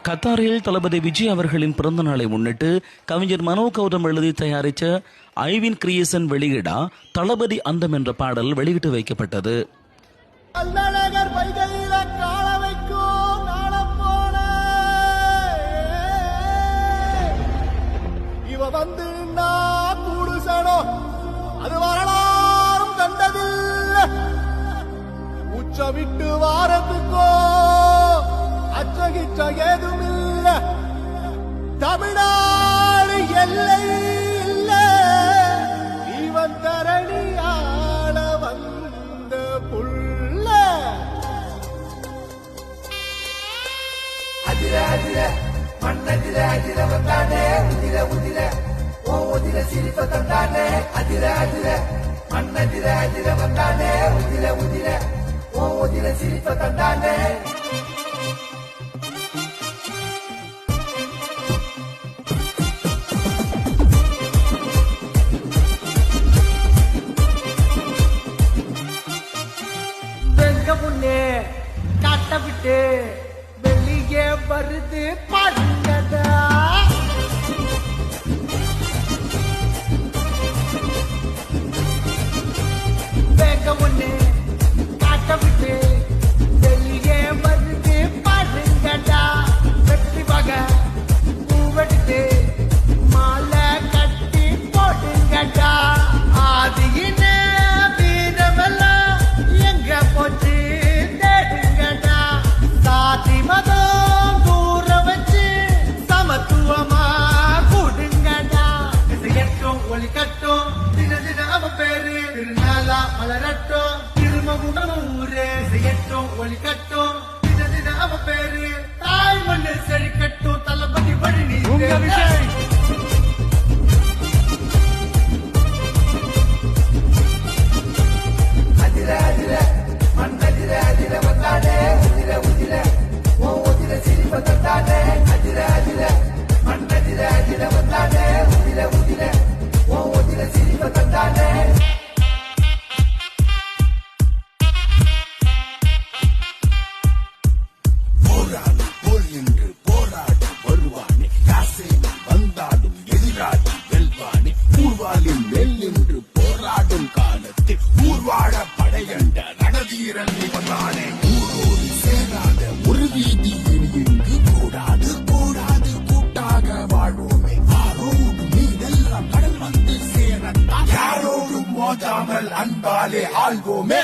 கத்தாரில் தளபதி விஜய் அவர்களின் பிறந்த நாளை முன்னிட்டு கவிஞர் மனோ கௌதம் எழுதி தயாரித்த ஐவின் கிரியேஷன் வெளியிடா தளபதி அந்தம் என்ற பாடல் வெளியிட்டு வைக்கப்பட்டது. விட்டு வாரத்துக்கோ அச்சகிச்ச ஏதுமில்ல, தமிழ்நாடு எல்லை இல்ல, இவன் தரணியாள வந்த புள்ள. அதிர அதிர மண்ணதிர அதிர வந்தானே உதிர உதிர ஓ உதிர சிரிப்ப தந்தானே. அதிர அதிர மண்ணதிர அதிர வந்தானே உதிர உதிர ஓ உதிர சிரிப்ப தந்தானே. முன்னே காட்ட விட்டு வெளியே வருது பாடுங்கடா. வேக முன்னே காட்ட விட்டு வெளியே வருது பாடுங்கடா. வெற்றி வக பூவெடுத்து மாலை கட்டி போடுங்கடா. ஆதியின வீரமெல்லாம் எங்க போச்சு மலரட்டும் திருமகுணூரே செய்யட்டும் ஒளி கட்டும் தின அவ பேரு தாய் மண்ணு செழிக்கட்டும் தளபதி வழி நீ அதிர அதிர மண்ணதிர அதிர வந்தானே உதிர உதிர ஓ உதிர சிரிப்ப தந்தானே. அதிர அதிர மண்ணதிர அதிர வந்தானே உதிர உதிர ஓ உதிர சிரிப்ப தந்தானே. போராடும் காலத்தில் ஊர்வாழ படையண்ட ரணதீரன் இவனானே. ஊரோடு சேராத ஒரு வீதி இங்கு கூடாது கூடாது கூட்டாக வாழ்வோமே. ஆரோடு நீரெல்லாம் கடல் வந்து சேரத்தான் யாரோடும் மோதாமல் அன்பாலே ஆள்வோமே.